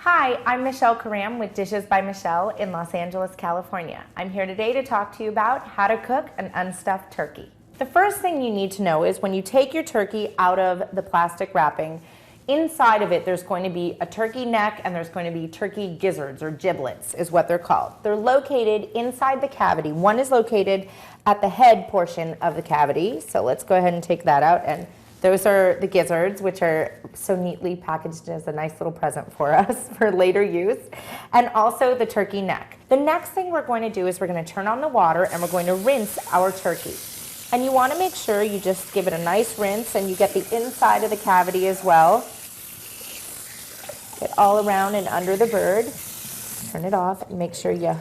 Hi, I'm Michelle Karam with Dishes by Michelle in Los Angeles, California. I'm here today to talk to you about how to cook an unstuffed turkey. The first thing you need to know is when you take your turkey out of the plastic wrapping, inside of it there's going to be a turkey neck and there's going to be turkey gizzards, or giblets is what they're called. They're located inside the cavity. One is located at the head portion of the cavity, so let's go ahead and take that out. And those are the gizzards, which are so neatly packaged as a nice little present for us for later use, and also the turkey neck. The next thing we're going to do is we're going to turn on the water and we're going to rinse our turkey. And you want to make sure you just give it a nice rinse and you get the inside of the cavity as well. Get all around and under the bird. Turn it off and make sure you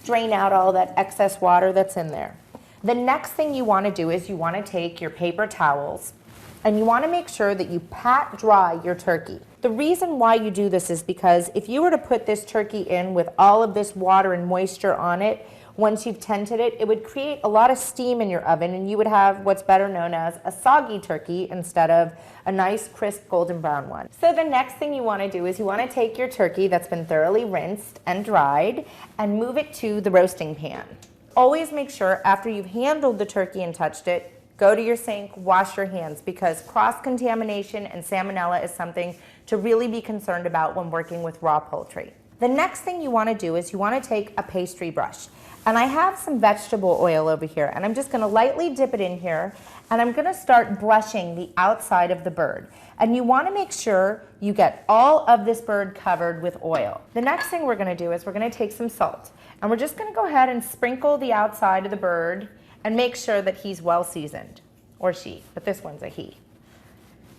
drain out all that excess water that's in there. The next thing you want to do is you want to take your paper towels and you want to make sure that you pat dry your turkey. The reason why you do this is because if you were to put this turkey in with all of this water and moisture on it, once you've tented it, it would create a lot of steam in your oven and you would have what's better known as a soggy turkey instead of a nice crisp golden brown one. So the next thing you want to do is you want to take your turkey that's been thoroughly rinsed and dried and move it to the roasting pan. Always make sure after you've handled the turkey and touched it, go to your sink, wash your hands, because cross-contamination and salmonella is something to really be concerned about when working with raw poultry. The next thing you want to do is you want to take a pastry brush. And I have some vegetable oil over here, and I'm just going to lightly dip it in here, and I'm going to start brushing the outside of the bird. And you want to make sure you get all of this bird covered with oil. The next thing we're going to do is we're going to take some salt, and we're just going to go ahead and sprinkle the outside of the bird and make sure that he's well seasoned, or she, but this one's a he.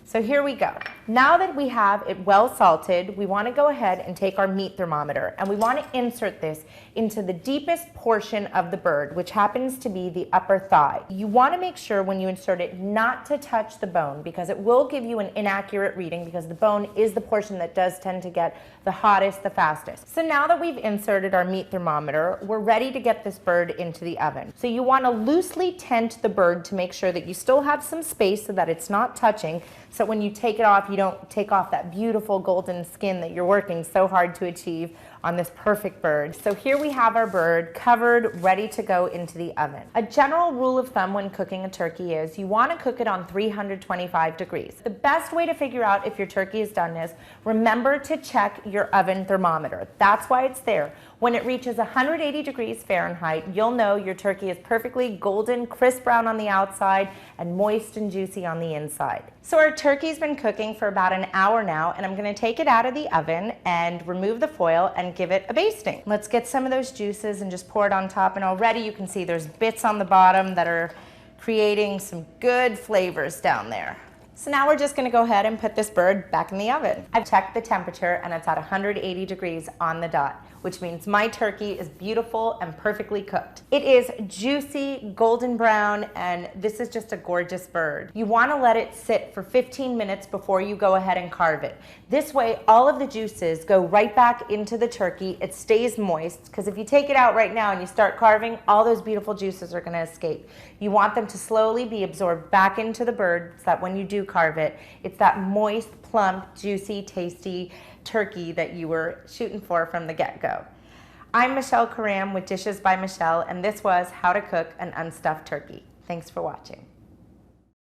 So here we go. Now that we have it well salted, we want to go ahead and take our meat thermometer and we want to insert this into the deepest portion of the bird, which happens to be the upper thigh. You want to make sure when you insert it not to touch the bone, because it will give you an inaccurate reading, because the bone is the portion that does tend to get the hottest the fastest. So now that we've inserted our meat thermometer, we're ready to get this bird into the oven. So you want to loosely tent the bird to make sure that you still have some space so that it's not touching, so when you take it off, you don't take off that beautiful golden skin that you're working so hard to achieve on this perfect bird. So here we have our bird covered, ready to go into the oven. A general rule of thumb when cooking a turkey is you want to cook it on 325 degrees. The best way to figure out if your turkey is done is remember to check your oven thermometer. That's why it's there. When it reaches 180 degrees Fahrenheit, you'll know your turkey is perfectly golden, crisp brown on the outside and moist and juicy on the inside. So our turkey's been cooking for about an hour now, and I'm going to take it out of the oven and remove the foil and give it a basting. Let's get some of those juices and just pour it on top, and already you can see there's bits on the bottom that are creating some good flavors down there. So now we're just going to go ahead and put this bird back in the oven. I've checked the temperature and it's at 180 degrees on the dot, which means my turkey is beautiful and perfectly cooked. It is juicy, golden brown, and this is just a gorgeous bird. You want to let it sit for 15 minutes before you go ahead and carve it. This way, all of the juices go right back into the turkey. It stays moist, because if you take it out right now and you start carving, all those beautiful juices are going to escape. You want them to slowly be absorbed back into the bird so that when you do carve it, it's that moist, plump, juicy, tasty turkey that you were shooting for from the get-go. I'm Michelle Karam with Dishes by Michelle, and this was how to cook an unstuffed turkey. Thanks for watching.